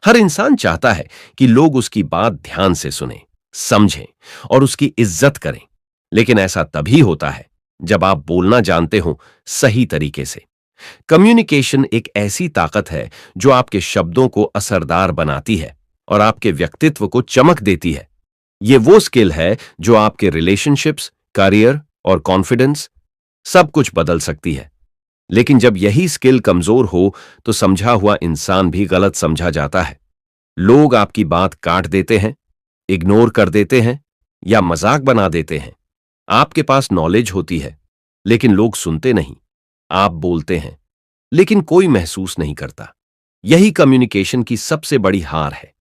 हर इंसान चाहता है कि लोग उसकी बात ध्यान से सुनें, समझें और उसकी इज्जत करें। लेकिन ऐसा तभी होता है जब आप बोलना जानते हो सही तरीके से। कम्युनिकेशन एक ऐसी ताकत है जो आपके शब्दों को असरदार बनाती है और आपके व्यक्तित्व को चमक देती है। ये वो स्किल है जो आपके रिलेशनशिप्स, करियर और कॉन्फिडेंस सब कुछ बदल सकती है। लेकिन जब यही स्किल कमजोर हो तो समझा हुआ इंसान भी गलत समझा जाता है। लोग आपकी बात काट देते हैं, इग्नोर कर देते हैं या मजाक बना देते हैं। आपके पास नॉलेज होती है, लेकिन लोग सुनते नहीं। आप बोलते हैं, लेकिन कोई महसूस नहीं करता। यही कम्युनिकेशन की सबसे बड़ी हार है।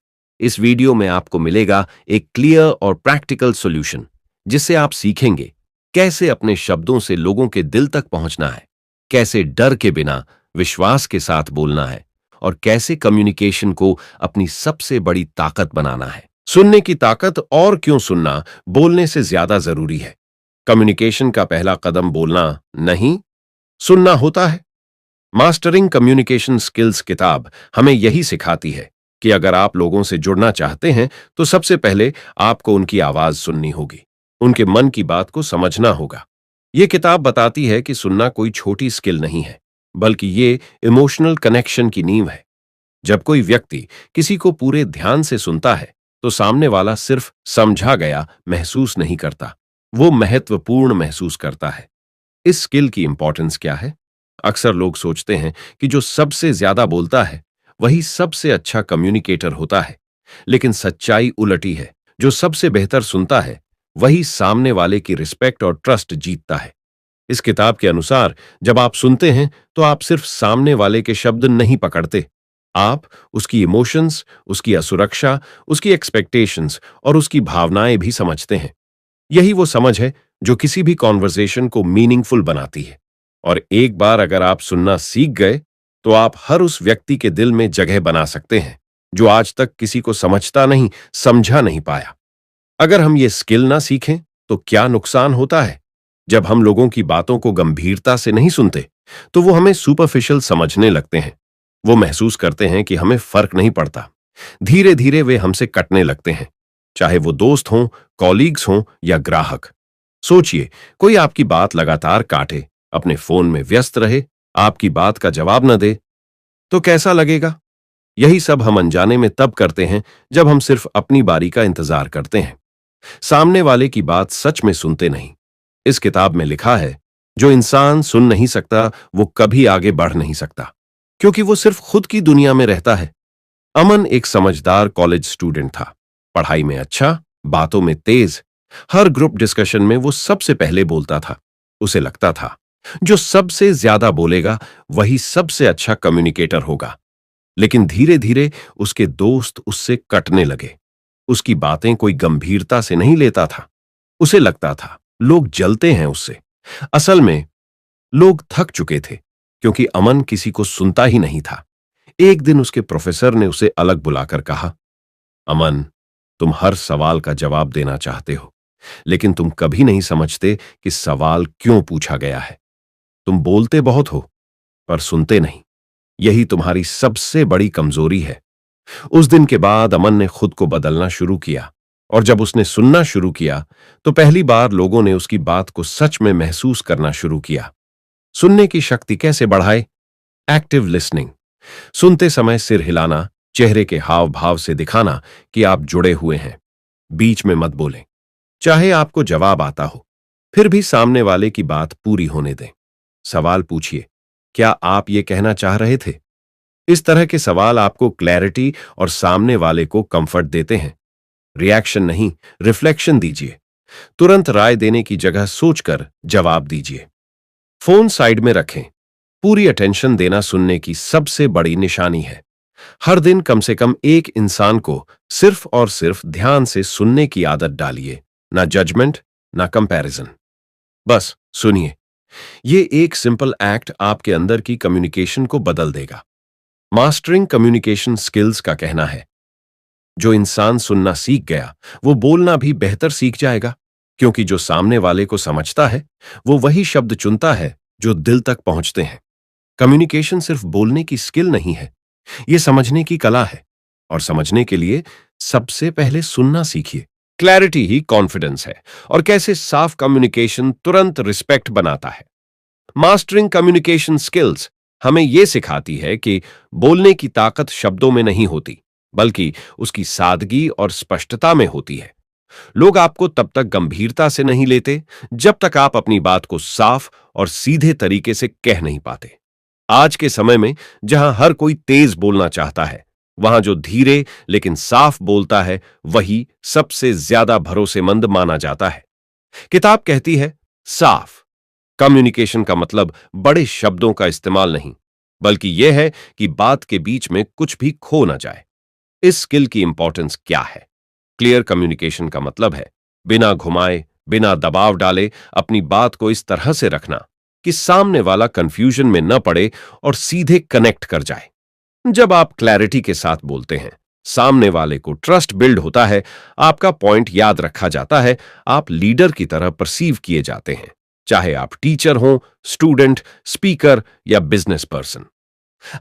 इस वीडियो में आपको मिलेगा एक क्लियर और प्रैक्टिकल सॉल्यूशन, जिससे आप सीखेंगे कैसे अपने शब्दों से लोगों के दिल तक पहुंचना है, कैसे डर के बिना विश्वास के साथ बोलना है और कैसे कम्युनिकेशन को अपनी सबसे बड़ी ताकत बनाना है। सुनने की ताकत और क्यों सुनना बोलने से ज्यादा जरूरी है। कम्युनिकेशन का पहला कदम बोलना नहीं, सुनना होता है। मास्टरिंग कम्युनिकेशन स्किल्स किताब हमें यही सिखाती है कि अगर आप लोगों से जुड़ना चाहते हैं तो सबसे पहले आपको उनकी आवाज सुननी होगी, उनके मन की बात को समझना होगा। यह किताब बताती है कि सुनना कोई छोटी स्किल नहीं है, बल्कि ये इमोशनल कनेक्शन की नींव है। जब कोई व्यक्ति किसी को पूरे ध्यान से सुनता है तो सामने वाला सिर्फ समझा गया महसूस नहीं करता, वो महत्वपूर्ण महसूस करता है। इस स्किल की इंपॉर्टेंस क्या है? अक्सर लोग सोचते हैं कि जो सबसे ज्यादा बोलता है वही सबसे अच्छा कम्युनिकेटर होता है, लेकिन सच्चाई उलटी है। जो सबसे बेहतर सुनता है वही सामने वाले की रिस्पेक्ट और ट्रस्ट जीतता है। इस किताब के अनुसार जब आप सुनते हैं तो आप सिर्फ सामने वाले के शब्द नहीं पकड़ते, आप उसकी इमोशंस, उसकी असुरक्षा, उसकी एक्सपेक्टेशंस और उसकी भावनाएं भी समझते हैं। यही वो समझ है जो किसी भी कॉन्वर्सेशन को मीनिंगफुल बनाती है। और एक बार अगर आप सुनना सीख गए तो आप हर उस व्यक्ति के दिल में जगह बना सकते हैं जो आज तक किसी को समझता नहीं, समझा नहीं पाया। अगर हम ये स्किल ना सीखें तो क्या नुकसान होता है? जब हम लोगों की बातों को गंभीरता से नहीं सुनते तो वो हमें सुपरफिशियल समझने लगते हैं। वो महसूस करते हैं कि हमें फर्क नहीं पड़ता। धीरे धीरे वे हमसे कटने लगते हैं, चाहे वो दोस्त हों, कॉलीग्स हों या ग्राहक। सोचिए, कोई आपकी बात लगातार काटे, अपने फोन में व्यस्त रहे, आपकी बात का जवाब न दे, तो कैसा लगेगा? यही सब हम अनजाने में तब करते हैं जब हम सिर्फ अपनी बारी का इंतजार करते हैं, सामने वाले की बात सच में सुनते नहीं। इस किताब में लिखा है, जो इंसान सुन नहीं सकता वो कभी आगे बढ़ नहीं सकता, क्योंकि वो सिर्फ खुद की दुनिया में रहता है। अमन एक समझदार कॉलेज स्टूडेंट था, पढ़ाई में अच्छा, बातों में तेज। हर ग्रुप डिस्कशन में वो सबसे पहले बोलता था। उसे लगता था जो सबसे ज्यादा बोलेगा वही सबसे अच्छा कम्युनिकेटर होगा। लेकिन धीरे धीरे उसके दोस्त उससे कटने लगे। उसकी बातें कोई गंभीरता से नहीं लेता था। उसे लगता था लोग जलते हैं उससे। असल में लोग थक चुके थे, क्योंकि अमन किसी को सुनता ही नहीं था। एक दिन उसके प्रोफेसर ने उसे अलग बुलाकर कहा, अमन, तुम हर सवाल का जवाब देना चाहते हो, लेकिन तुम कभी नहीं समझते कि सवाल क्यों पूछा गया है। तुम बोलते बहुत हो पर सुनते नहीं। यही तुम्हारी सबसे बड़ी कमजोरी है। उस दिन के बाद अमन ने खुद को बदलना शुरू किया, और जब उसने सुनना शुरू किया तो पहली बार लोगों ने उसकी बात को सच में महसूस करना शुरू किया। सुनने की शक्ति कैसे बढ़ाए? Active listening. सुनते समय सिर हिलाना, चेहरे के हाव भाव से दिखाना कि आप जुड़े हुए हैं। बीच में मत बोलें, चाहे आपको जवाब आता हो, फिर भी सामने वाले की बात पूरी होने दें। सवाल पूछिए, क्या आप ये कहना चाह रहे थे? इस तरह के सवाल आपको क्लैरिटी और सामने वाले को कंफर्ट देते हैं। रिएक्शन नहीं, रिफ्लेक्शन दीजिए। तुरंत राय देने की जगह सोचकर जवाब दीजिए। फोन साइड में रखें। पूरी अटेंशन देना सुनने की सबसे बड़ी निशानी है। हर दिन कम से कम एक इंसान को सिर्फ और सिर्फ ध्यान से सुनने की आदत डालिए। ना जजमेंट, ना कंपैरिजन, बस सुनिए। ये एक सिंपल एक्ट आपके अंदर की कम्युनिकेशन को बदल देगा। मास्टरिंग कम्युनिकेशन स्किल्स का कहना है, जो इंसान सुनना सीख गया वो बोलना भी बेहतर सीख जाएगा, क्योंकि जो सामने वाले को समझता है वो वही शब्द चुनता है जो दिल तक पहुंचते हैं। कम्युनिकेशन सिर्फ बोलने की स्किल नहीं है, ये समझने की कला है। और समझने के लिए सबसे पहले सुनना सीखिए। क्लैरिटी ही कॉन्फिडेंस है और कैसे साफ कम्युनिकेशन तुरंत रिस्पेक्ट बनाता है। मास्टरिंग कम्युनिकेशन स्किल्स हमें यह सिखाती है कि बोलने की ताकत शब्दों में नहीं होती, बल्कि उसकी सादगी और स्पष्टता में होती है। लोग आपको तब तक गंभीरता से नहीं लेते जब तक आप अपनी बात को साफ और सीधे तरीके से कह नहीं पाते। आज के समय में जहां हर कोई तेज बोलना चाहता है, वहां जो धीरे लेकिन साफ बोलता है वही सबसे ज्यादा भरोसेमंद माना जाता है। किताब कहती है, साफ कम्युनिकेशन का मतलब बड़े शब्दों का इस्तेमाल नहीं, बल्कि यह है कि बात के बीच में कुछ भी खो ना जाए। इस स्किल की इंपॉर्टेंस क्या है? क्लियर कम्युनिकेशन का मतलब है बिना घुमाए, बिना दबाव डाले अपनी बात को इस तरह से रखना कि सामने वाला कंफ्यूजन में न पड़े और सीधे कनेक्ट कर जाए। जब आप क्लैरिटी के साथ बोलते हैं, सामने वाले को ट्रस्ट बिल्ड होता है, आपका पॉइंट याद रखा जाता है, आप लीडर की तरह परसीव किए जाते हैं, चाहे आप टीचर हों, स्टूडेंट, स्पीकर या बिजनेस पर्सन।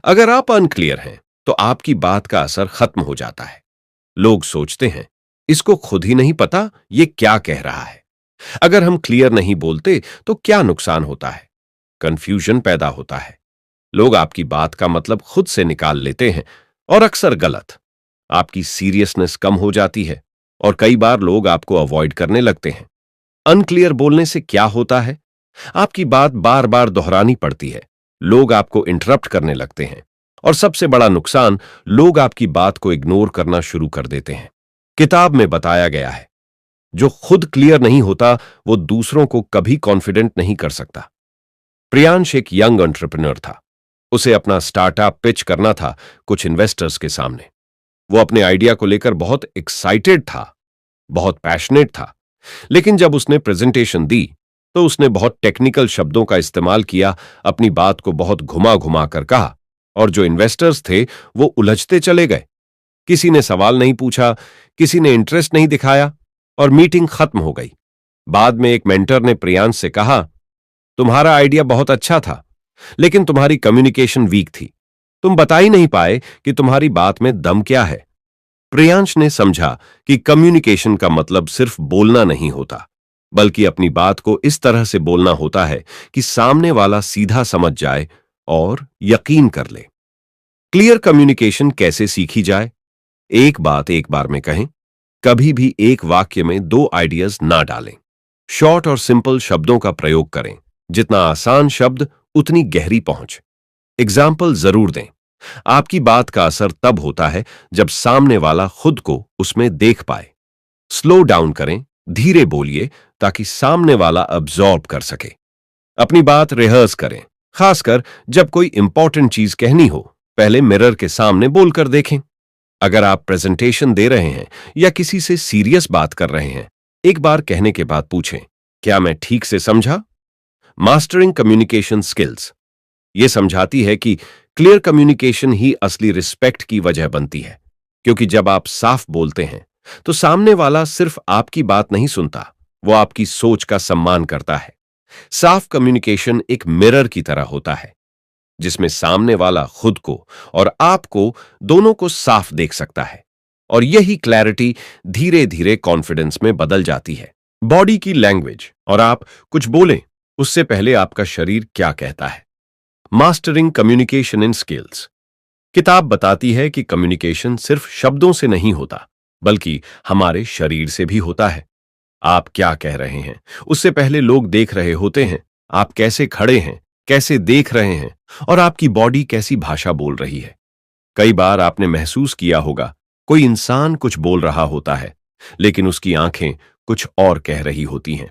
अगर आप अनक्लियर हैं, तो आपकी बात का असर खत्म हो जाता है। लोग सोचते हैं, इसको खुद ही नहीं पता ये क्या कह रहा है। अगर हम क्लियर नहीं बोलते तो क्या नुकसान होता है? कंफ्यूजन पैदा होता है। लोग आपकी बात का मतलब खुद से निकाल लेते हैं और अक्सर गलत। आपकी सीरियसनेस कम हो जाती है और कई बार लोग आपको अवॉइड करने लगते हैं। अनक्लियर बोलने से क्या होता है? आपकी बात बार बार दोहरानी पड़ती है, लोग आपको इंटरप्ट करने लगते हैं और सबसे बड़ा नुकसान, लोग आपकी बात को इग्नोर करना शुरू कर देते हैं। किताब में बताया गया है, जो खुद क्लियर नहीं होता वो दूसरों को कभी कॉन्फिडेंट नहीं कर सकता। प्रियांश एक यंग एंटरप्रेन्योर था। उसे अपना स्टार्टअप पिच करना था कुछ इन्वेस्टर्स के सामने। वो अपने आइडिया को लेकर बहुत एक्साइटेड था, बहुत पैशनेट था, लेकिन जब उसने प्रेजेंटेशन दी तो उसने बहुत टेक्निकल शब्दों का इस्तेमाल किया, अपनी बात को बहुत घुमा घुमा कर कहा और जो इन्वेस्टर्स थे वो उलझते चले गए। किसी ने सवाल नहीं पूछा, किसी ने इंटरेस्ट नहीं दिखाया और मीटिंग खत्म हो गई। बाद में एक मेंटर ने प्रियांश से कहा, तुम्हारा आइडिया बहुत अच्छा था, लेकिन तुम्हारी कम्युनिकेशन वीक थी। तुम बता ही नहीं पाए कि तुम्हारी बात में दम क्या है। प्रियांश ने समझा कि कम्युनिकेशन का मतलब सिर्फ बोलना नहीं होता, बल्कि अपनी बात को इस तरह से बोलना होता है कि सामने वाला सीधा समझ जाए और यकीन कर ले। क्लियर कम्युनिकेशन कैसे सीखी जाए? एक बात एक बार में कहें, कभी भी एक वाक्य में दो आइडियाज ना डालें। शॉर्ट और सिंपल शब्दों का प्रयोग करें, जितना आसान शब्द उतनी गहरी पहुंच। एग्जाम्पल जरूर दें। आपकी बात का असर तब होता है जब सामने वाला खुद को उसमें देख पाए। स्लो डाउन करें, धीरे बोलिए ताकि सामने वाला अब्जॉर्ब कर सके। अपनी बात रिहर्स करें, खासकर जब कोई इंपॉर्टेंट चीज कहनी हो, पहले मिरर के सामने बोलकर देखें। अगर आप प्रेजेंटेशन दे रहे हैं या किसी से सीरियस बात कर रहे हैं, एक बार कहने के बाद पूछें, क्या मैं ठीक से समझा? मास्टरिंग कम्युनिकेशन स्किल्स यह समझाती है कि क्लियर कम्युनिकेशन ही असली रिस्पेक्ट की वजह बनती है, क्योंकि जब आप साफ बोलते हैं तो सामने वाला सिर्फ आपकी बात नहीं सुनता, वो आपकी सोच का सम्मान करता है। साफ कम्युनिकेशन एक मिरर की तरह होता है, जिसमें सामने वाला खुद को और आपको दोनों को साफ देख सकता है, और यही क्लैरिटी धीरे धीरे कॉन्फिडेंस में बदल जाती है। बॉडी की लैंग्वेज और आप कुछ बोलें उससे पहले आपका शरीर क्या कहता है। मास्टरिंग कम्युनिकेशन इन स्किल्स किताब बताती है कि कम्युनिकेशन सिर्फ शब्दों से नहीं होता, बल्कि हमारे शरीर से भी होता है। आप क्या कह रहे हैं उससे पहले लोग देख रहे होते हैं, आप कैसे खड़े हैं, कैसे देख रहे हैं और आपकी बॉडी कैसी भाषा बोल रही है। कई बार आपने महसूस किया होगा, कोई इंसान कुछ बोल रहा होता है, लेकिन उसकी आंखें कुछ और कह रही होती हैं।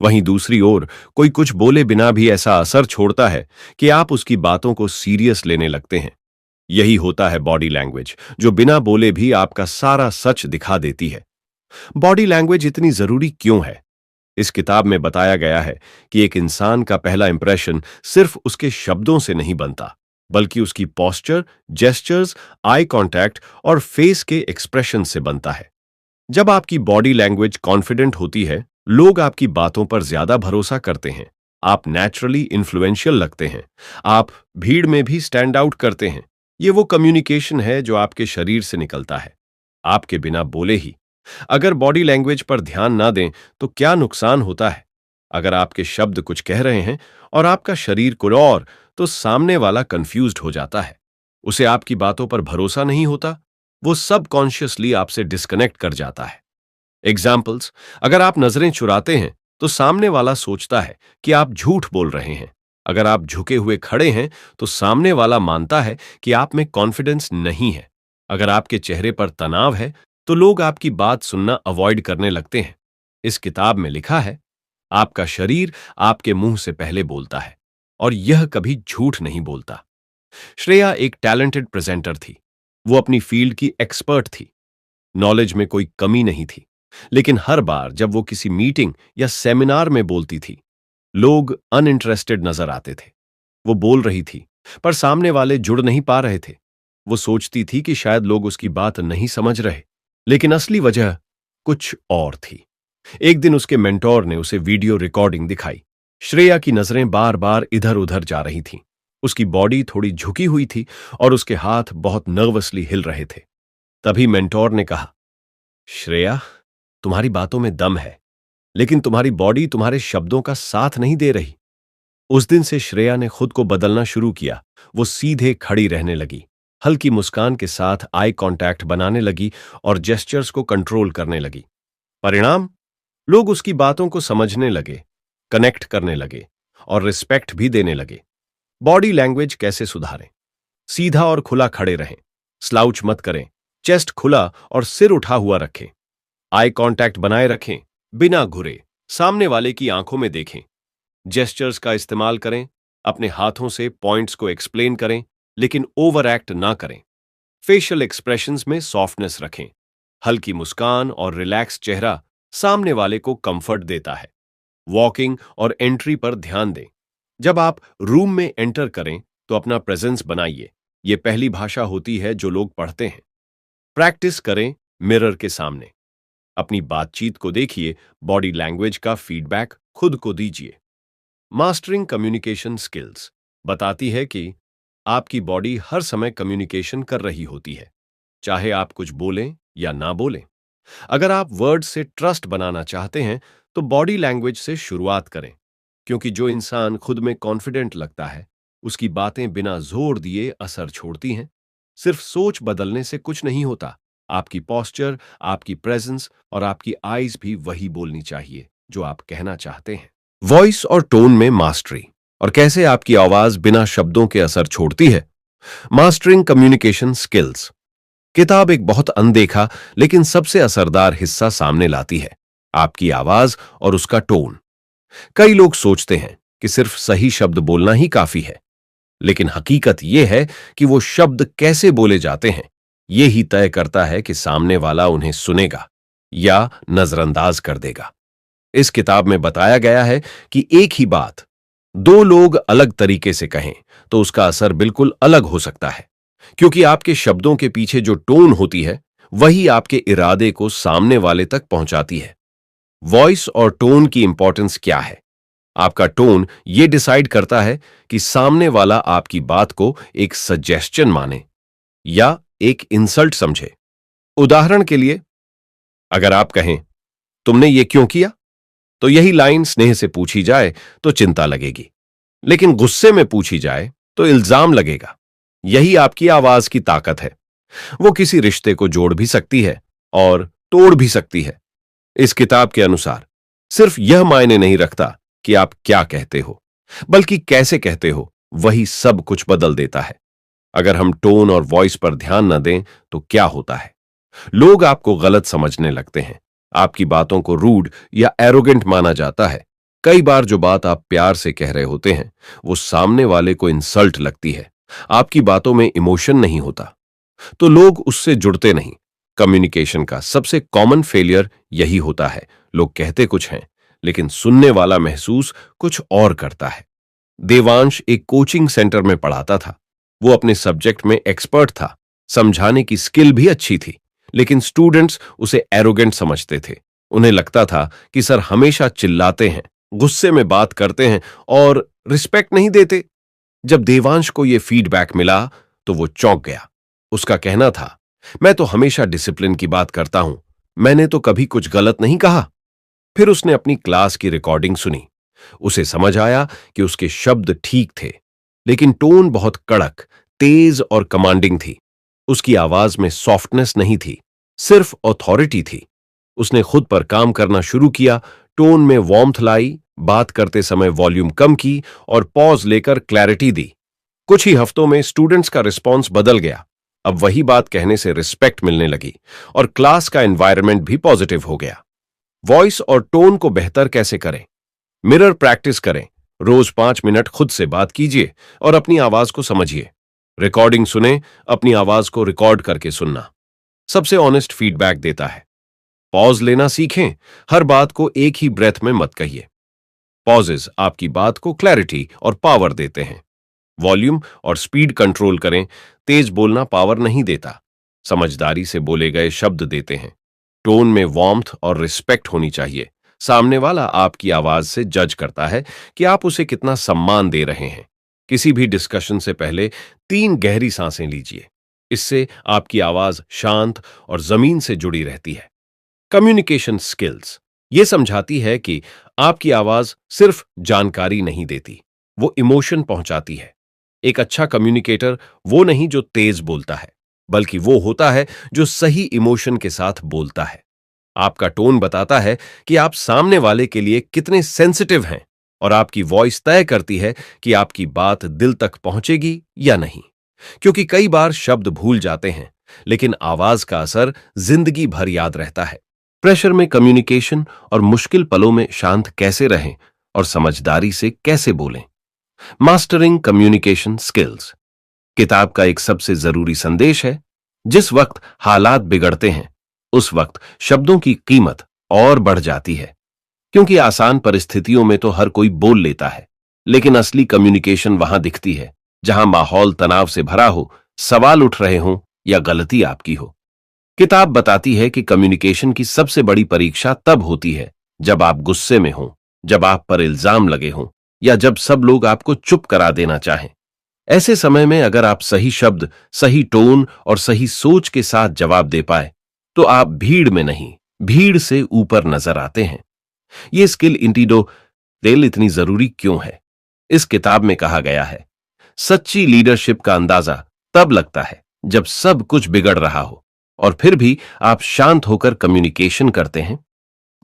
वहीं दूसरी ओर कोई कुछ बोले बिना भी ऐसा असर छोड़ता है कि आप उसकी बातों को सीरियस लेने लगते हैं। यही होता है बॉडी लैंग्वेज, जो बिना बोले भी आपका सारा सच दिखा देती है। बॉडी लैंग्वेज इतनी जरूरी क्यों है? इस किताब में बताया गया है कि एक इंसान का पहला इंप्रेशन सिर्फ उसके शब्दों से नहीं बनता, बल्कि उसकी पोस्चर, जेस्चर्स, आई कांटेक्ट और फेस के एक्सप्रेशन से बनता है। जब आपकी बॉडी लैंग्वेज कॉन्फिडेंट होती है, लोग आपकी बातों पर ज्यादा भरोसा करते हैं। आप नेचुरली इन्फ्लुएंशियल लगते हैं, आप भीड़ में भी स्टैंड आउट करते हैं ये वो कम्युनिकेशन है जो आपके शरीर से निकलता है, आपके बिना बोले ही। अगर बॉडी लैंग्वेज पर ध्यान ना दें तो क्या नुकसान होता है? अगर आपके शब्द कुछ कह रहे हैं और आपका शरीर कुछ और, तो सामने वाला कंफ्यूज्ड हो जाता है। उसे आपकी बातों पर भरोसा नहीं होता, वो सबकॉन्शियसली आपसे डिस्कनेक्ट कर जाता है। एग्जाम्पल्स: अगर आप नजरें चुराते हैं तो सामने वाला सोचता है कि आप झूठ बोल रहे हैं। अगर आप झुके हुए खड़े हैं तो सामने वाला मानता है कि आप में कॉन्फिडेंस नहीं है। अगर आपके चेहरे पर तनाव है तो लोग आपकी बात सुनना अवॉइड करने लगते हैं। इस किताब में लिखा है, आपका शरीर आपके मुंह से पहले बोलता है और यह कभी झूठ नहीं बोलता। श्रेया एक टैलेंटेड प्रेजेंटर थी। वो अपनी फील्ड की एक्सपर्ट थी। नॉलेज में कोई कमी नहीं थी। लेकिन हर बार जब वो किसी मीटिंग या सेमिनार में बोलती थी, लोग अनइंटरेस्टेड नजर आते थे। वो बोल रही थी, पर सामने वाले जुड़ नहीं पा रहे थे। वो सोचती थी कि शायद लोग उसकी बात नहीं समझ रहे, लेकिन असली वजह कुछ और थी। एक दिन उसके मेंटोर ने उसे वीडियो रिकॉर्डिंग दिखाई। श्रेया की नजरें बार बार इधर उधर जा रही थीं। उसकी बॉडी थोड़ी झुकी हुई थी और उसके हाथ बहुत नर्वसली हिल रहे थे। तभी मेंटोर ने कहा, श्रेया, तुम्हारी बातों में दम है, लेकिन तुम्हारी बॉडी तुम्हारे शब्दों का साथ नहीं दे रही। उस दिन से श्रेया ने खुद को बदलना शुरू किया। वो सीधे खड़ी रहने लगी, हल्की मुस्कान के साथ आई कांटेक्ट बनाने लगी और जेस्चर्स को कंट्रोल करने लगी। परिणाम? लोग उसकी बातों को समझने लगे, कनेक्ट करने लगे और रिस्पेक्ट भी देने लगे। बॉडी लैंग्वेज कैसे सुधारें? सीधा और खुला खड़े रहें, स्लाउच मत करें, चेस्ट खुला और सिर उठा हुआ रखें। आई कांटेक्ट बनाए रखें, बिना घुरे, सामने वाले की आंखों में देखें। जेस्चर्स का इस्तेमाल करें, अपने हाथों से पॉइंट्स को एक्सप्लेन करें, लेकिन ओवर एक्ट ना करें। फेशियल एक्सप्रेशंस में सॉफ्टनेस रखें। हल्की मुस्कान और रिलैक्स चेहरा सामने वाले को कंफर्ट देता है। वॉकिंग और एंट्री पर ध्यान दें। जब आप रूम में एंटर करें तो अपना प्रेजेंस बनाइए। यह पहली भाषा होती है जो लोग पढ़ते हैं। प्रैक्टिस करें मिरर के सामने। अपनी बातचीत को देखिए, बॉडी लैंग्वेज का फीडबैक खुद को दीजिए। मास्टरिंग कम्युनिकेशन स्किल्स बताती है कि आपकी बॉडी हर समय कम्युनिकेशन कर रही होती है, चाहे आप कुछ बोलें या ना बोलें। अगर आप वर्ड से ट्रस्ट बनाना चाहते हैं तो बॉडी लैंग्वेज से शुरुआत करें, क्योंकि जो इंसान खुद में कॉन्फिडेंट लगता है उसकी बातें बिना जोर दिए असर छोड़ती हैं। सिर्फ सोच बदलने से कुछ नहीं होता। आपकी पोस्चर, आपकी प्रेजेंस और आपकी आईज भी वही बोलनी चाहिए जो आप कहना चाहते हैं। वॉइस और टोन में मास्टरी और कैसे आपकी आवाज बिना शब्दों के असर छोड़ती है। मास्टरिंग कम्युनिकेशन स्किल्स किताब एक बहुत अनदेखा लेकिन सबसे असरदार हिस्सा सामने लाती है, आपकी आवाज और उसका टोन। कई लोग सोचते हैं कि सिर्फ सही शब्द बोलना ही काफी है, लेकिन हकीकत यह है कि वो शब्द कैसे बोले जाते हैं ये ही तय करता है कि सामने वाला उन्हें सुनेगा या नजरअंदाज कर देगा। इस किताब में बताया गया है कि एक ही बात दो लोग अलग तरीके से कहें तो उसका असर बिल्कुल अलग हो सकता है, क्योंकि आपके शब्दों के पीछे जो टोन होती है वही आपके इरादे को सामने वाले तक पहुंचाती है। वॉइस और टोन की इंपॉर्टेंस क्या है? आपका टोन यह डिसाइड करता है कि सामने वाला आपकी बात को एक सजेशन माने या एक इंसल्ट समझे। उदाहरण के लिए, अगर आप कहें, तुमने ये क्यों किया, तो यही लाइन स्नेह से पूछी जाए तो चिंता लगेगी, लेकिन गुस्से में पूछी जाए तो इल्जाम लगेगा। यही आपकी आवाज की ताकत है। वो किसी रिश्ते को जोड़ भी सकती है और तोड़ भी सकती है। इस किताब के अनुसार सिर्फ यह मायने नहीं रखता कि आप क्या कहते हो, बल्कि कैसे कहते हो, वही सब कुछ बदल देता है। अगर हम टोन और वॉइस पर ध्यान न दें तो क्या होता है? लोग आपको गलत समझने लगते हैं। आपकी बातों को रूड या एरोगेंट माना जाता है। कई बार जो बात आप प्यार से कह रहे होते हैं वो सामने वाले को इंसल्ट लगती है। आपकी बातों में इमोशन नहीं होता तो लोग उससे जुड़ते नहीं। कम्युनिकेशन का सबसे कॉमन फेलियर यही होता है। लोग कहते कुछ हैं लेकिन सुनने वाला महसूस कुछ और करता है। देवांश एक कोचिंग सेंटर में पढ़ाता था। वो अपने सब्जेक्ट में एक्सपर्ट था, समझाने की स्किल भी अच्छी थी, लेकिन स्टूडेंट्स उसे एरोगेंट समझते थे। उन्हें लगता था कि सर हमेशा चिल्लाते हैं, गुस्से में बात करते हैं और रिस्पेक्ट नहीं देते। जब देवांश को यह फीडबैक मिला तो वो चौंक गया। उसका कहना था, मैं तो हमेशा डिसिप्लिन की बात करता हूं, मैंने तो कभी कुछ गलत नहीं कहा। फिर उसने अपनी क्लास की रिकॉर्डिंग सुनी। उसे समझ आया कि उसके शब्द ठीक थे, लेकिन टोन बहुत कड़क, तेज और कमांडिंग थी। उसकी आवाज में सॉफ्टनेस नहीं थी, सिर्फ ऑथोरिटी थी। उसने खुद पर काम करना शुरू किया, टोन में वार्मथ लाई, बात करते समय वॉल्यूम कम की और पॉज लेकर क्लैरिटी दी। कुछ ही हफ्तों में स्टूडेंट्स का रिस्पॉन्स बदल गया। अब वही बात कहने से रिस्पेक्ट मिलने लगी और क्लास का एनवायरनमेंट भी पॉजिटिव हो गया। वॉइस और टोन को बेहतर कैसे करें? मिरर प्रैक्टिस करें। रोज 5 मिनट खुद से बात कीजिए और अपनी आवाज को समझिए। रिकॉर्डिंग सुने, अपनी आवाज को रिकॉर्ड करके सुनना सबसे ऑनेस्ट फीडबैक देता है। पॉज लेना सीखें, हर बात को एक ही ब्रेथ में मत कहिए। पॉजेज आपकी बात को क्लैरिटी और पावर देते हैं। वॉल्यूम और स्पीड कंट्रोल करें, तेज बोलना पावर नहीं देता, समझदारी से बोले गए शब्द देते हैं। टोन में वार्मथ और रिस्पेक्ट होनी चाहिए। सामने वाला आपकी आवाज से जज करता है कि आप उसे कितना सम्मान दे रहे हैं। किसी भी डिस्कशन से पहले 3 गहरी सांसें लीजिए। इससे आपकी आवाज शांत और जमीन से जुड़ी रहती है। कम्युनिकेशन स्किल्स ये समझाती है कि आपकी आवाज सिर्फ जानकारी नहीं देती, वो इमोशन पहुंचाती है। एक अच्छा कम्युनिकेटर वो नहीं जो तेज बोलता है, बल्कि वो होता है जो सही इमोशन के साथ बोलता है। आपका टोन बताता है कि आप सामने वाले के लिए कितने सेंसिटिव हैं और आपकी वॉइस तय करती है कि आपकी बात दिल तक पहुंचेगी या नहीं। क्योंकि कई बार शब्द भूल जाते हैं, लेकिन आवाज का असर जिंदगी भर याद रहता है। प्रेशर में कम्युनिकेशन और मुश्किल पलों में शांत कैसे रहें और समझदारी से कैसे बोलें। मास्टरिंग कम्युनिकेशन स्किल्स किताब का एक सबसे जरूरी संदेश है, जिस वक्त हालात बिगड़ते हैं उस वक्त शब्दों की कीमत और बढ़ जाती है। क्योंकि आसान परिस्थितियों में तो हर कोई बोल लेता है, लेकिन असली कम्युनिकेशन वहां दिखती है जहां माहौल तनाव से भरा हो, सवाल उठ रहे हों या गलती आपकी हो। किताब बताती है कि कम्युनिकेशन की सबसे बड़ी परीक्षा तब होती है जब आप गुस्से में हों, जब आप पर इल्जाम लगे हों या जब सब लोग आपको चुप करा देना चाहें। ऐसे समय में अगर आप सही शब्द, सही टोन और सही सोच के साथ जवाब दे पाए तो आप भीड़ में नहीं, भीड़ से ऊपर नजर आते हैं। ये स्किल इंटीडोटेल इतनी जरूरी क्यों है? इस किताब में कहा गया है, सच्ची लीडरशिप का अंदाजा तब लगता है जब सब कुछ बिगड़ रहा हो और फिर भी आप शांत होकर कम्युनिकेशन करते हैं।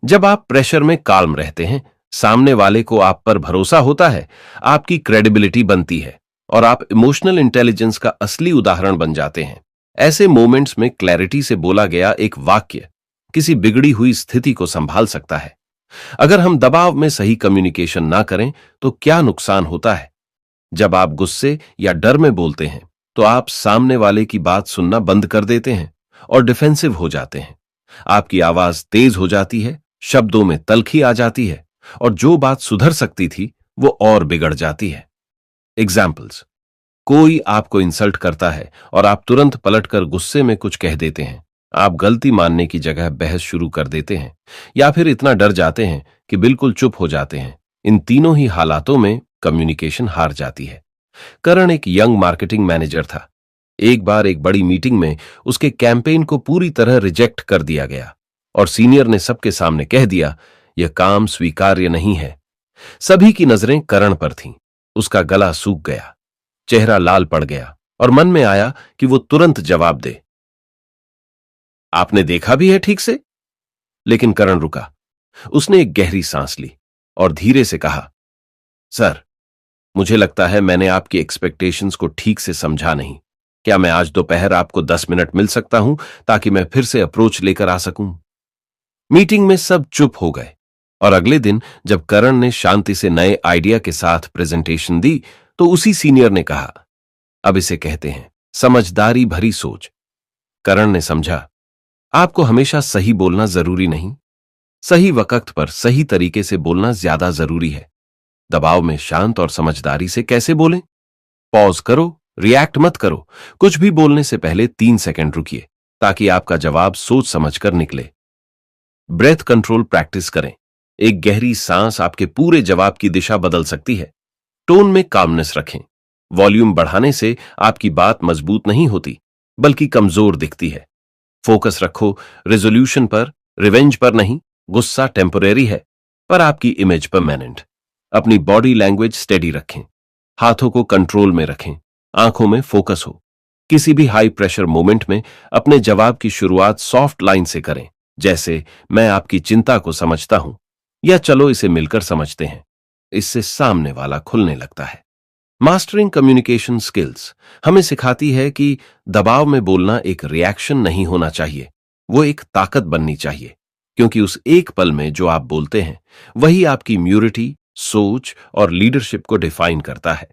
जब आप प्रेशर में काल्म रहते हैं, सामने वाले को आप पर भरोसा होता है, आपकी क्रेडिबिलिटी बनती है और आप इमोशनल इंटेलिजेंस का असली उदाहरण बन जाते हैं। ऐसे मोमेंट्स में क्लैरिटी से बोला गया एक वाक्य किसी बिगड़ी हुई स्थिति को संभाल सकता है। अगर हम दबाव में सही कम्युनिकेशन ना करें तो क्या नुकसान होता है? जब आप गुस्से या डर में बोलते हैं तो आप सामने वाले की बात सुनना बंद कर देते हैं और डिफेंसिव हो जाते हैं। आपकी आवाज तेज हो जाती है, शब्दों में तल्खी आ जाती है और जो बात सुधर सकती थी वो और बिगड़ जाती है। एग्जाम्पल्स, कोई आपको इंसल्ट करता है और आप तुरंत पलटकर गुस्से में कुछ कह देते हैं। आप गलती मानने की जगह बहस शुरू कर देते हैं या फिर इतना डर जाते हैं कि बिल्कुल चुप हो जाते हैं। इन तीनों ही हालातों में कम्युनिकेशन हार जाती है। करण एक यंग मार्केटिंग मैनेजर था। एक बार एक बड़ी मीटिंग में उसके कैंपेन को पूरी तरह रिजेक्ट कर दिया गया और सीनियर ने सबके सामने कह दिया, यह काम स्वीकार्य नहीं है। सभी की नजरें करण पर थीं। उसका गला सूख गया, चेहरा लाल पड़ गया और मन में आया कि वो तुरंत जवाब दे, आपने देखा भी है ठीक से? लेकिन करण रुका। उसने एक गहरी सांस ली और धीरे से कहा, सर, मुझे लगता है मैंने आपकी एक्सपेक्टेशंस को ठीक से समझा नहीं। क्या मैं आज दोपहर आपको 10 मिनट मिल सकता हूं ताकि मैं फिर से अप्रोच लेकर आ सकूं? मीटिंग में सब चुप हो गए और अगले दिन जब करण ने शांति से नए आइडिया के साथ प्रेजेंटेशन दी तो उसी सीनियर ने कहा, अब इसे कहते हैं समझदारी भरी सोच। करण ने समझा, आपको हमेशा सही बोलना जरूरी नहीं, सही वक्त पर सही तरीके से बोलना ज्यादा जरूरी है। दबाव में शांत और समझदारी से कैसे बोलें? पॉज करो, रिएक्ट मत करो। कुछ भी बोलने से पहले 3 सेकंड रुकिए ताकि आपका जवाब सोच समझकर निकले। ब्रेथ कंट्रोल प्रैक्टिस करें। एक गहरी सांस आपके पूरे जवाब की दिशा बदल सकती है। टोन में कामनेस रखें। वॉल्यूम बढ़ाने से आपकी बात मजबूत नहीं होती, बल्कि कमजोर दिखती है। फोकस रखो रेजोल्यूशन पर, रिवेंज पर नहीं। गुस्सा टेम्परेरी है, पर आपकी इमेज परमानेंट। अपनी बॉडी लैंग्वेज स्टेडी रखें, हाथों को कंट्रोल में रखें, आंखों में फोकस हो। किसी भी हाई प्रेशर मोमेंट में अपने जवाब की शुरुआत सॉफ्ट लाइन से करें, जैसे मैं आपकी चिंता को समझता हूं, या चलो इसे मिलकर समझते हैं। इससे सामने वाला खुलने लगता है। मास्टरिंग कम्युनिकेशन स्किल्स हमें सिखाती है कि दबाव में बोलना एक रिएक्शन नहीं होना चाहिए, वो एक ताकत बननी चाहिए। क्योंकि उस एक पल में जो आप बोलते हैं, वही आपकी म्यूरिटी, सोच और लीडरशिप को डिफाइन करता है।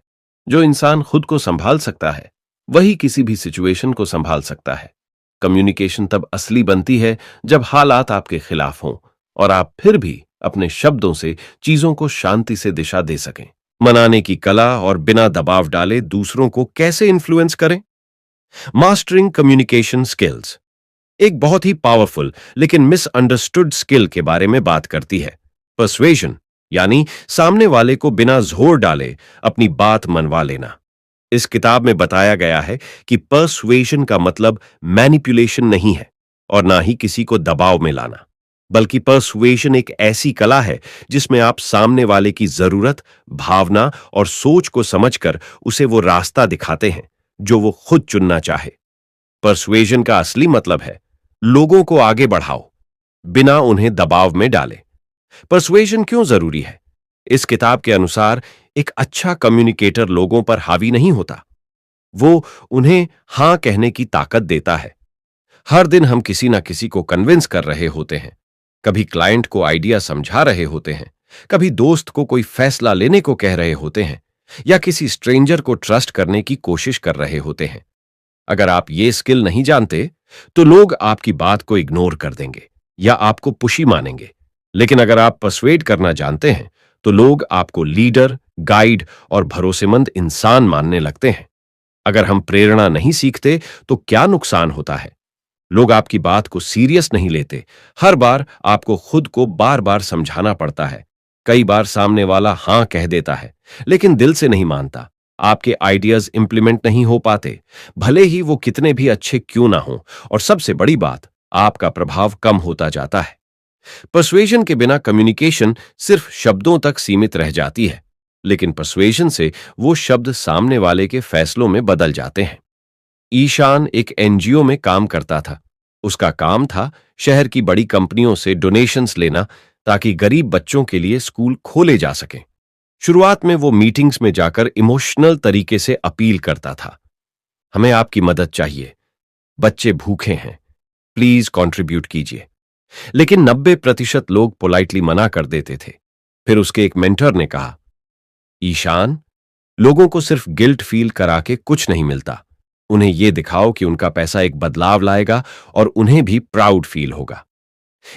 जो इंसान खुद को संभाल सकता है, वही किसी भी सिचुएशन को संभाल सकता है। कम्युनिकेशन तब असली बनती है जब हालात आपके खिलाफ हों और आप फिर भी अपने शब्दों से चीजों को शांति से दिशा दे सकें। मनाने की कला और बिना दबाव डाले दूसरों को कैसे इन्फ्लुएंस करें। मास्टरिंग कम्युनिकेशन स्किल्स एक बहुत ही पावरफुल लेकिन मिसअंडरस्टूड स्किल के बारे में बात करती है। पर्सुएशन यानी सामने वाले को बिना जोर डाले अपनी बात मनवा लेना। इस किताब में बताया गया है कि पर्सुएशन का मतलब मैनिपुलेशन नहीं है और ना ही किसी को दबाव में लाना, बल्कि पर्सुएशन एक ऐसी कला है जिसमें आप सामने वाले की जरूरत, भावना और सोच को समझकर उसे वो रास्ता दिखाते हैं जो वो खुद चुनना चाहे। पर्सुएशन का असली मतलब है लोगों को आगे बढ़ाओ, बिना उन्हें दबाव में डाले। पर्सुएशन क्यों जरूरी है? इस किताब के अनुसार एक अच्छा कम्युनिकेटर लोगों पर हावी नहीं होता, वो उन्हें हां कहने की ताकत देता है। हर दिन हम किसी ना किसी को कन्विंस कर रहे होते हैं। कभी क्लाइंट को आइडिया समझा रहे होते हैं, कभी दोस्त को कोई फैसला लेने को कह रहे होते हैं, या किसी स्ट्रेंजर को ट्रस्ट करने की कोशिश कर रहे होते हैं। अगर आप ये स्किल नहीं जानते, तो लोग आपकी बात को इग्नोर कर देंगे या आपको पुशी मानेंगे। लेकिन अगर आप पर्सुएड करना जानते हैं, तो लोग आपको लीडर, गाइड और भरोसेमंद इंसान मानने लगते हैं। अगर हम प्रेरणा नहीं सीखते, तो क्या नुकसान होता है? लोग आपकी बात को सीरियस नहीं लेते। हर बार आपको खुद को बार बार समझाना पड़ता है। कई बार सामने वाला हां कह देता है, लेकिन दिल से नहीं मानता। आपके आइडियाज इंप्लीमेंट नहीं हो पाते, भले ही वो कितने भी अच्छे क्यों ना हो। और सबसे बड़ी बात, आपका प्रभाव कम होता जाता है। पर्सुएशन के बिना कम्युनिकेशन सिर्फ शब्दों तक सीमित रह जाती है, लेकिन पर्सुएशन से वो शब्द सामने वाले के फैसलों में बदल जाते हैं। ईशान एक एनजीओ में काम करता था। उसका काम था शहर की बड़ी कंपनियों से डोनेशंस लेना, ताकि गरीब बच्चों के लिए स्कूल खोले जा सकें। शुरुआत में वो मीटिंग्स में जाकर इमोशनल तरीके से अपील करता था, हमें आपकी मदद चाहिए, बच्चे भूखे हैं, प्लीज कंट्रीब्यूट कीजिए। लेकिन 90% लोग पोलाइटली मना कर देते थे। फिर उसके एक मेंटर ने कहा, ईशान, लोगों को सिर्फ गिल्ट फील करा के कुछ नहीं मिलता। उन्हें यह दिखाओ कि उनका पैसा एक बदलाव लाएगा और उन्हें भी प्राउड फील होगा।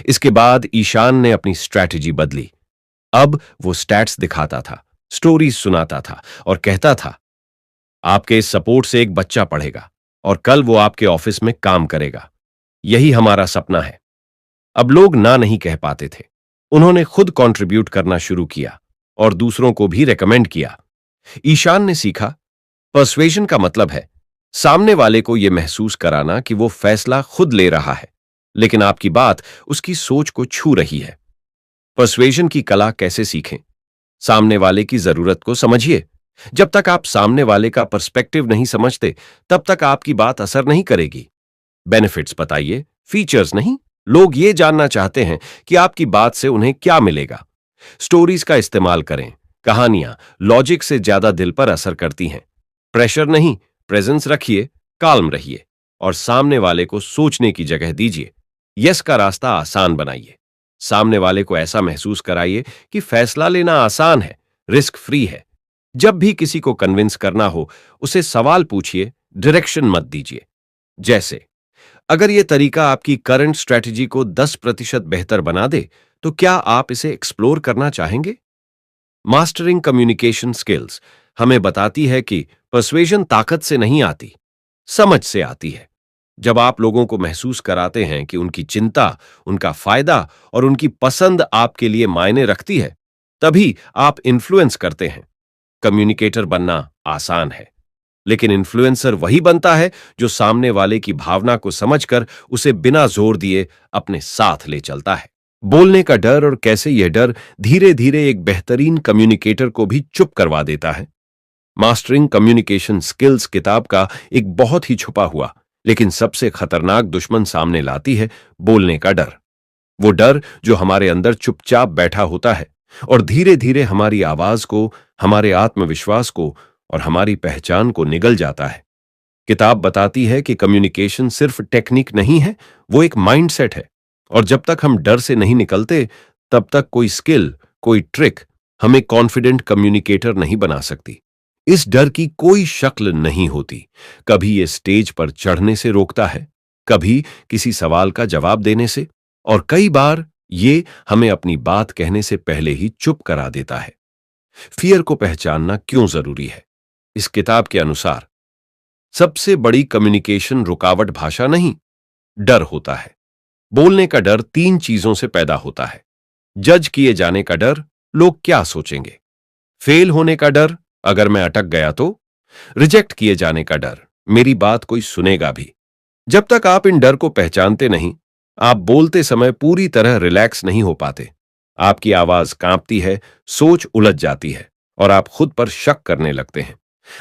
इसके बाद ईशान ने अपनी स्ट्रैटेजी बदली। अब वो स्टैट्स दिखाता था, स्टोरीज सुनाता था और कहता था, आपके इस सपोर्ट से एक बच्चा पढ़ेगा और कल वो आपके ऑफिस में काम करेगा। यही हमारा सपना है। अब लोग ना नहीं कह पाते थे। उन्होंने खुद कंट्रीब्यूट करना शुरू किया और दूसरों को भी रेकमेंड किया। ईशान ने सीखा, पर्सुएशन का मतलब है सामने वाले को यह महसूस कराना कि वो फैसला खुद ले रहा है, लेकिन आपकी बात उसकी सोच को छू रही है। पर्सुएशन की कला कैसे सीखें? सामने वाले की जरूरत को समझिए। जब तक आप सामने वाले का पर्सपेक्टिव नहीं समझते, तब तक आपकी बात असर नहीं करेगी। बेनिफिट्स बताइए, फीचर्स नहीं। लोग ये जानना चाहते हैं कि आपकी बात से उन्हें क्या मिलेगा। स्टोरीज का इस्तेमाल करें। कहानियां लॉजिक से ज्यादा दिल पर असर करती हैं। प्रेशर नहीं, प्रेजेंस रखिए, काल्म रहिए और सामने वाले को सोचने की जगह दीजिए। यस का रास्ता आसान बनाइए। सामने वाले को ऐसा महसूस कराइए कि फैसला लेना आसान है, रिस्क फ्री है। जब भी किसी को कन्विंस करना हो, उसे सवाल पूछिए, डायरेक्शन मत दीजिए। जैसे, अगर यह तरीका आपकी करंट स्ट्रेटजी को 10% बेहतर बना दे, तो क्या आप इसे एक्सप्लोर करना चाहेंगे? मास्टरिंग कम्युनिकेशन स्किल्स हमें बताती है कि पर्सुएशन ताकत से नहीं आती, समझ से आती है। जब आप लोगों को महसूस कराते हैं कि उनकी चिंता, उनका फायदा और उनकी पसंद आपके लिए मायने रखती है, तभी आप इन्फ्लुएंस करते हैं। कम्युनिकेटर बनना आसान है, लेकिन इन्फ्लुएंसर वही बनता है जो सामने वाले की भावना को समझकर उसे बिना जोर दिए अपने साथ ले चलता है। बोलने का डर और कैसे यह डर धीरे धीरे एक बेहतरीन कम्युनिकेटर को भी चुप करवा देता है। मास्टरिंग कम्युनिकेशन स्किल्स किताब का एक बहुत ही छुपा हुआ लेकिन सबसे खतरनाक दुश्मन सामने लाती है बोलने का डर। वो डर जो हमारे अंदर चुपचाप बैठा होता है और धीरे धीरे हमारी आवाज को, हमारे आत्मविश्वास को और हमारी पहचान को निगल जाता है। किताब बताती है कि कम्युनिकेशन सिर्फ टेक्निक नहीं है, वो एक माइंडसेट है, और जब तक हम डर से नहीं निकलते तब तक कोई स्किल, कोई ट्रिक हमें कॉन्फिडेंट कम्युनिकेटर नहीं बना सकती। इस डर की कोई शक्ल नहीं होती। कभी ये स्टेज पर चढ़ने से रोकता है, कभी किसी सवाल का जवाब देने से, और कई बार ये हमें अपनी बात कहने से पहले ही चुप करा देता है। फियर को पहचानना क्यों जरूरी है? इस किताब के अनुसार सबसे बड़ी कम्युनिकेशन रुकावट भाषा नहीं, डर होता है। बोलने का डर 3 चीजों से पैदा होता है। जज किए जाने का डर, लोग क्या सोचेंगे। फेल होने का डर, अगर मैं अटक गया तो। रिजेक्ट किए जाने का डर, मेरी बात कोई सुनेगा भी। जब तक आप इन डर को पहचानते नहीं, आप बोलते समय पूरी तरह रिलैक्स नहीं हो पाते। आपकी आवाज कांपती है, सोच उलझ जाती है और आप खुद पर शक करने लगते हैं।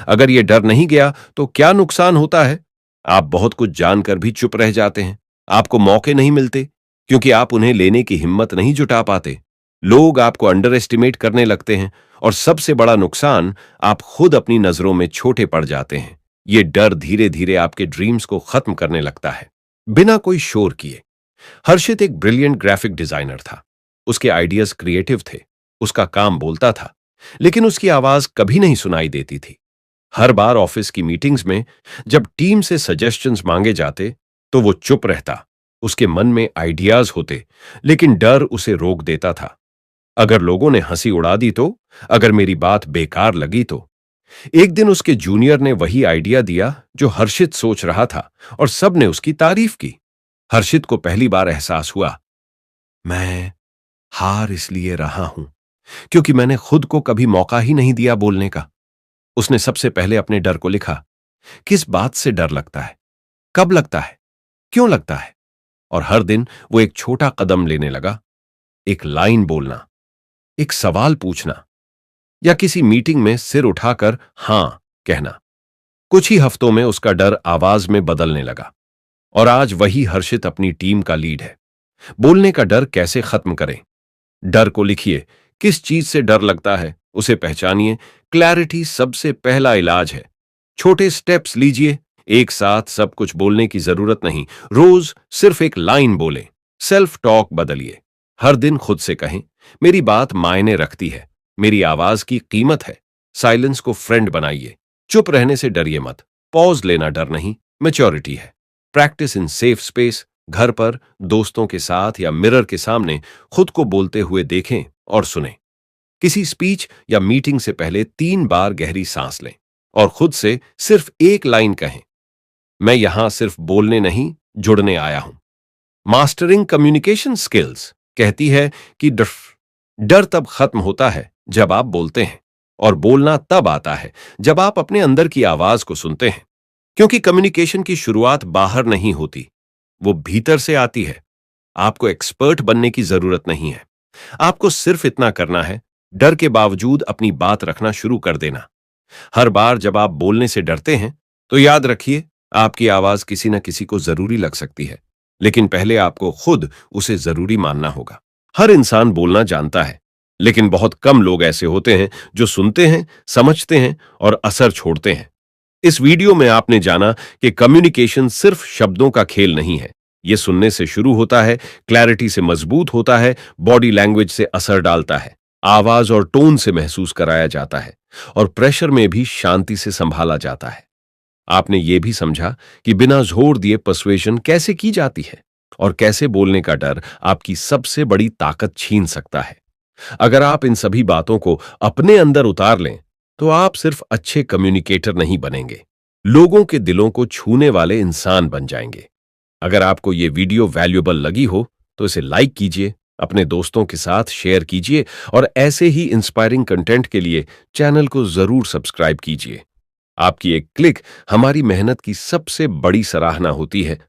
अगर यह डर नहीं गया तो क्या नुकसान होता है? आप बहुत कुछ जानकर भी चुप रह जाते हैं। आपको मौके नहीं मिलते क्योंकि आप उन्हें लेने की हिम्मत नहीं जुटा पाते। लोग आपको अंडर एस्टिमेट करने लगते हैं और सबसे बड़ा नुकसान, आप खुद अपनी नजरों में छोटे पड़ जाते हैं। यह डर धीरे धीरे आपके ड्रीम्स को खत्म करने लगता है, बिना कोई शोर किए। हर्षित एक ब्रिलियंट ग्राफिक डिजाइनर था। उसके आइडियाज क्रिएटिव थे, उसका काम बोलता था, लेकिन उसकी आवाज कभी नहीं सुनाई देती थी। हर बार ऑफिस की मीटिंग्स में जब टीम से सजेशंस मांगे जाते तो वो चुप रहता। उसके मन में आइडियाज होते, लेकिन डर उसे रोक देता था। अगर लोगों ने हंसी उड़ा दी तो, अगर मेरी बात बेकार लगी तो। एक दिन उसके जूनियर ने वही आइडिया दिया जो हर्षित सोच रहा था और सबने उसकी तारीफ की। हर्षित को पहली बार एहसास हुआ, मैं हार इसलिए रहा हूं क्योंकि मैंने खुद को कभी मौका ही नहीं दिया बोलने का। उसने सबसे पहले अपने डर को लिखा। किस बात से डर लगता है, कब लगता है, क्यों लगता है? और हर दिन वो एक छोटा कदम लेने लगा। एक लाइन बोलना, एक सवाल पूछना, या किसी मीटिंग में सिर उठाकर हां कहना। कुछ ही हफ्तों में उसका डर आवाज में बदलने लगा और आज वही हर्षित अपनी टीम का लीड है। बोलने का डर कैसे खत्म करें? डर को लिखिए। किस चीज से डर लगता है उसे पहचानिए। क्लैरिटी सबसे पहला इलाज है। छोटे स्टेप्स लीजिए। एक साथ सब कुछ बोलने की जरूरत नहीं, रोज सिर्फ एक लाइन बोलें। सेल्फ टॉक बदलिए। हर दिन खुद से कहें, मेरी बात मायने रखती है, मेरी आवाज की कीमत है। साइलेंस को फ्रेंड बनाइए। चुप रहने से डरिए मत। पॉज लेना डर नहीं, मैच्योरिटी है। Practice in safe space. घर पर, दोस्तों के साथ या मिरर के सामने खुद को बोलते हुए देखें और सुनें। किसी स्पीच या मीटिंग से पहले 3 बार गहरी सांस लें और खुद से सिर्फ एक लाइन कहें, मैं यहां सिर्फ बोलने नहीं, जुड़ने आया हूं। मास्टरिंग कम्युनिकेशन स्किल्स कहती है कि डर तब खत्म होता है जब आप बोलते हैं, और बोलना तब आता है जब आप अपने अंदर की आवाज को सुनते हैं। क्योंकि कम्युनिकेशन की शुरुआत बाहर नहीं होती, वो भीतर से आती है। आपको एक्सपर्ट बनने की जरूरत नहीं है। आपको सिर्फ इतना करना है, डर के बावजूद अपनी बात रखना शुरू कर देना। हर बार जब आप बोलने से डरते हैं तो याद रखिए, आपकी आवाज किसी न किसी को जरूरी लग सकती है, लेकिन पहले आपको खुद उसे जरूरी मानना होगा। हर इंसान बोलना जानता है, लेकिन बहुत कम लोग ऐसे होते हैं जो सुनते हैं, समझते हैं और असर छोड़ते हैं। इस वीडियो में आपने जाना कि कम्युनिकेशन सिर्फ शब्दों का खेल नहीं है। यह सुनने से शुरू होता है, क्लैरिटी से मजबूत होता है, बॉडी लैंग्वेज से असर डालता है, आवाज और टोन से महसूस कराया जाता है, और प्रेशर में भी शांति से संभाला जाता है। आपने ये भी समझा कि बिना जोर दिए पर्सुएशन कैसे की जाती है और कैसे बोलने का डर आपकी सबसे बड़ी ताकत छीन सकता है। अगर आप इन सभी बातों को अपने अंदर उतार लें तो आप सिर्फ अच्छे कम्युनिकेटर नहीं बनेंगे, लोगों के दिलों को छूने वाले इंसान बन जाएंगे। अगर आपको ये वीडियो वैल्यूएबल लगी हो तो इसे लाइक कीजिए अपने दोस्तों के साथ शेयर कीजिए और ऐसे ही इंस्पायरिंग कंटेंट के लिए चैनल को जरूर सब्सक्राइब कीजिए। आपकी एक क्लिक हमारी मेहनत की सबसे बड़ी सराहना होती है।